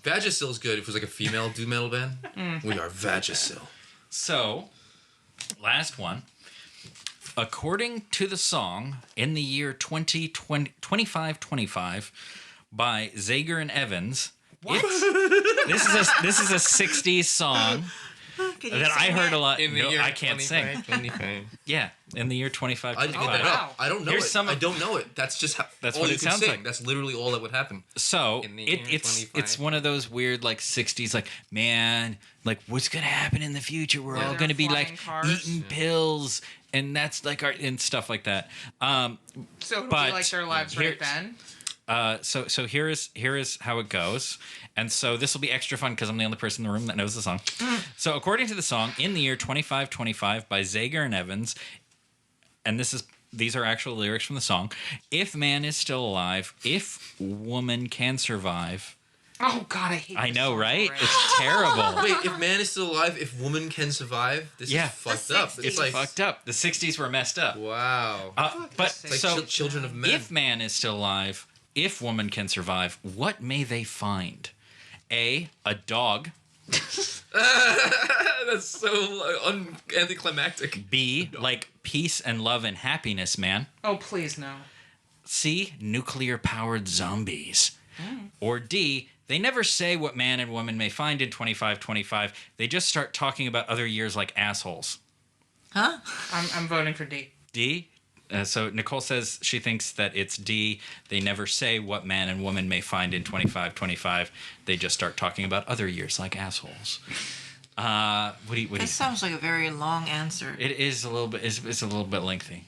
Vagisil is good if it was like a female doom metal band. We are Vagisil. So, last one. According to the song, in the year 2525 by Zager and Evans, this is a 60s song that I heard a lot. No, I can't sing. 25. Yeah, in the year I 2525. made that wow. up. I don't know Here's it. some I of- don't know it. That's just how. That's all what you it can sounds sing. like. That's literally all that would happen. So In the year it's 25. one of those weird like 60s like, man, like what's gonna happen in the future? We're all they're gonna be flying like cars. eating pills, and that's like our and stuff like that. So it'll But be like their lives right here's- then. So here is how it goes, and so this will be extra fun because I'm the only person in the room that knows the song. So according to the song, in the year 2525 by Zager and Evans, and these are actual lyrics from the song. If man is still alive, if woman can survive. Oh God, I hate. I this know, song right? already. It's terrible. Wait, if man is still alive, if woman can survive, this Yeah. is fucked The up. 60s. It's like fucked up. The 60s were messed up. wow. But It's It's so like children of men. if man is still alive, if woman can survive, what may they find? A dog. That's so anticlimactic. B, like peace and love and happiness, man. Oh please no. C, nuclear-powered zombies. Or D, they never say what man and woman may find in 2525. They just start talking about other years like assholes. Huh? I'm voting for D. D? So Nicole says she thinks that it's D. They never say what man and woman may find in 2525. They just start talking about other years like assholes. What do you That think? sounds like a very long answer. It is a little bit. It's a little bit lengthy.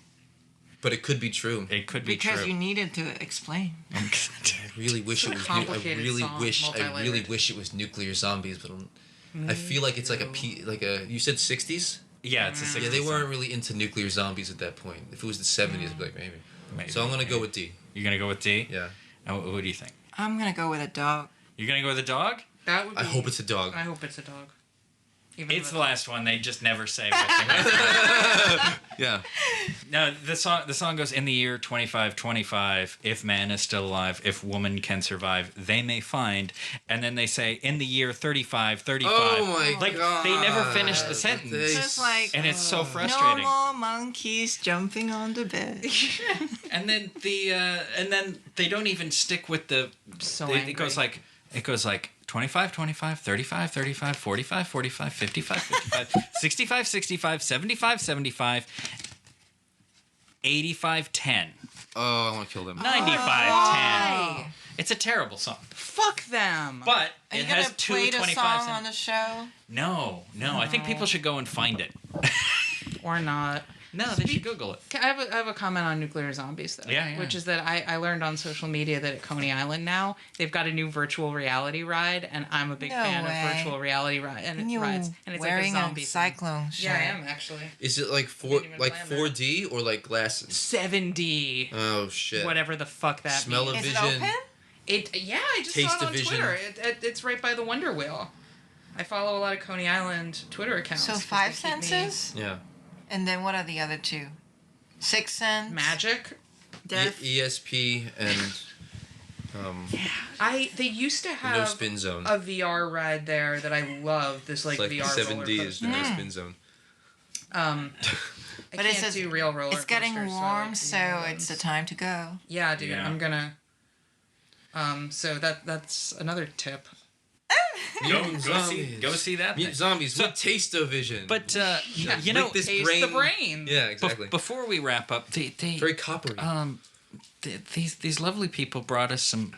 But it could be true. It could be Because true. you needed to explain. I really wish it was. I complicated really song, wish. I really multi-layered. wish it was nuclear zombies, but I feel like it's like a. You said 60s. Yeah, it's a 60s. Yeah, they song. weren't really into nuclear zombies at that point. If it was the 70s, I'd be like maybe. Maybe, So I'm gonna go with D. You're gonna go with D. Yeah. And what do you think? I'm gonna go with a dog. You're gonna go with a dog? That would. Be, I hope it's a dog. I hope it's a dog. It's the last one. They just never say what they meant. Yeah. No, the song goes, in the year 2525, if man is still alive, if woman can survive, they may find. And then they say, in the year 3535. Oh my God. They never finish the sentence. It's like, And it's so no frustrating. more monkeys jumping on the bed. And then they don't even stick with the. Angry. It goes like 25, 25, 35, 35, 45, 45, 55, 55, 65, 65, 75, 75, 85, 10. Oh, I want to kill them. 95, 10. It's a terrible song. Fuck them. But Are you it gonna has two play the 25 song cent. on the show? No. I think people should go and find it. Or not. No, they should Google it. I have a comment on nuclear zombies, though. Yeah. Which is that I learned on social media that at Coney Island now, they've got a new virtual reality ride, and I'm a big fan of virtual reality rides. And it's like wearing a zombie a cyclone shirt. Yeah, I am, actually. Is it like Didn't even plan 4D or like glasses? 7D. Oh shit. Whatever the fuck that Smell means. of Is vision. it open? I just Taste saw it on of vision. Twitter. It's right by the Wonder Wheel. I follow a lot of Coney Island Twitter accounts. So 'cause 5 they keep me- senses? Yeah. And then what are the other 2? 6 sense? Magic. Death? ESP and They used to have no spin zone. a VR ride there that I love. This It's like VR 7D roller is coaster. no spin zone. I But can't it says do real roller it's getting coasters, warm, the so VR it's the ones. time to go. Yeah, dude. Yeah. I'm gonna. So that's another tip. Go see that thing. Mute zombies with taste of vision. But Yeah, you know, this taste brain. the brain. Yeah, exactly. before we wrap up, Very coppery. these lovely people brought us some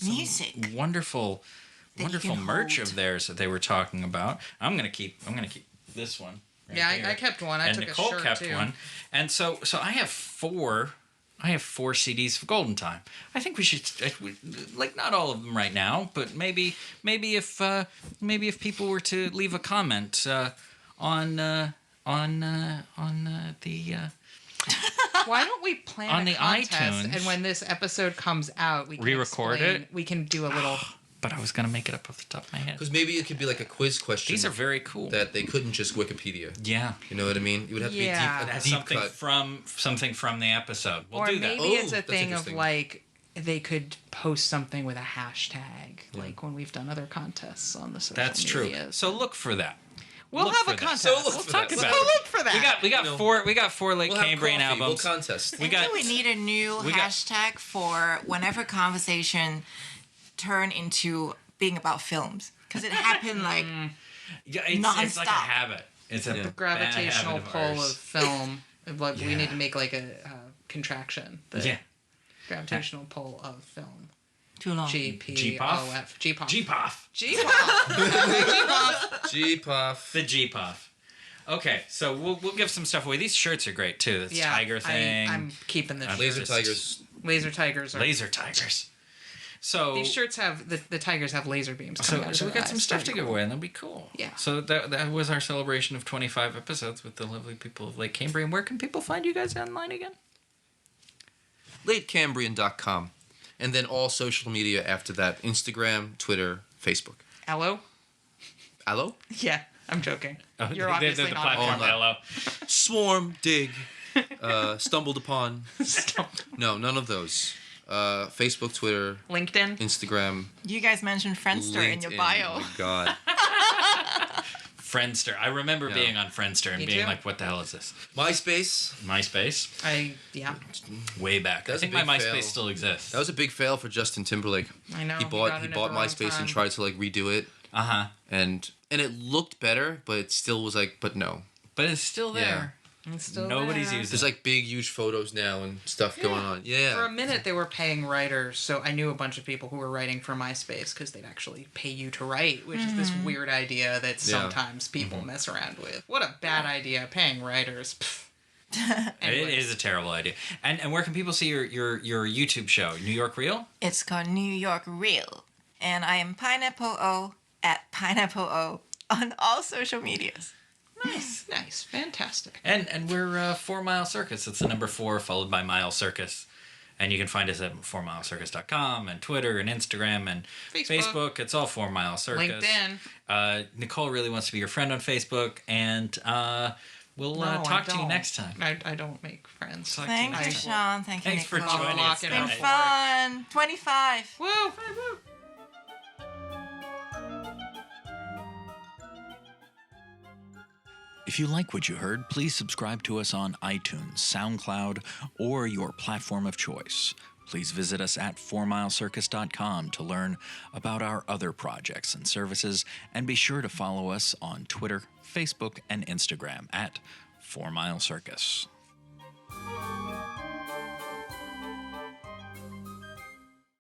Music. wonderful That you can merch hold. of theirs that they were talking about. I'm gonna keep this one. right Yeah, here. I kept one. I and took Nicole a shirt kept too. one, and so I have four. I have 4 CDs of Golden Time. I think we should like not all of them right now, but maybe if people were to leave a comment on the Why don't we plan On a the contest, iTunes. and when this episode comes out, we can Re-record explain- it? We can do a little. But I was gonna make it up off the top of my head. Because maybe it could be like a quiz question. These are very cool. that they couldn't just Wikipedia. Yeah. You know what I mean? It would have to Yeah. be a That's deep something cut. from the episode. We'll or do that. maybe Oh, it's a that's thing of interesting. like they could post something with a hashtag, like when we've done other contests on the social That's true. medias. So look for that. We'll look have for a that. contest. So look we'll for talk that. about So it. Look for that. We got know, four late We'll have Cambrian coffee. We'll albums. contest. We got We need a new we got- hashtag for whenever conversation turn into being about films. Because it happened like yeah, it's like a nonstop. habit. It's a Yeah. bad Gravitational habit of pull ours. of film. Like we Yeah. need to make like a contraction. The Yeah. Gravitational pull of film. too long. GPOF. GPOF. G-Puff. GPOF. G-Puff. The G-Puff. Okay, so we'll give some stuff away. These shirts are great too. This Yeah, tiger thing. I'm keeping this. Laser Just- tigers. Laser tigers are. Laser tigers. So These shirts have the tigers have laser beams. coming out So of we their got some eyes. stuff to Pretty give cool. away, and that'll be cool. Yeah. So that was our celebration of 25 episodes with the lovely people of Lake Cambrian. Where can people find you guys online again? LateCambrian.com. And then all social media after that. Instagram, Twitter, Facebook. Hello. Hello? Yeah, I'm joking. Oh, You're they're obviously the not. platform. Oh, no. Hello. Swarm, dig, stumbled upon. Stop. No, none of those. Facebook, Twitter, LinkedIn. Instagram, You guys mentioned Friendster in your LinkedIn. bio. Oh my God. Friendster. I remember Yeah. being on Friendster and Me being too. like, "What the hell is this?" MySpace. MySpace. Yeah. Way back. That I was a think my big MySpace fail. still exists. That was a big fail for Justin Timberlake. I know. He got bought in at bought the wrong MySpace time. and tried to like redo it, Uh-huh. and it looked better, but it still was like, but no. But it's still there. It's still Nobody's there. using There's it. like big, huge photos now and stuff going on. Yeah. For a minute, they were paying writers, so I knew a bunch of people who were writing for MySpace because they'd actually pay you to write, which is this weird idea that sometimes people mess around with. What a bad idea, paying writers. Pfft. It Anyway. is a terrible idea. And where can people see your YouTube show? New York Reel? It's called New York Real. And I am Pineapple O at Pineapple O on all social medias. Nice, fantastic. And we're 4 Mile Circus. It's the number 4 followed by Mile Circus. And you can find us at 4MileCircus.com and Twitter and Instagram and Facebook. It's all 4 Mile Circus. LinkedIn. Nicole really wants to be your friend on Facebook, and we'll talk to you next time. I don't make friends. Thank you, Sean. Thank you, Thanks for Nicole. joining us. It's It's been fun. 25. Woo! If you like what you heard, please subscribe to us on iTunes, SoundCloud, or your platform of choice. Please visit us at 4MileCircus.com to learn about our other projects and services, and be sure to follow us on Twitter, Facebook, and Instagram at 4MileCircus.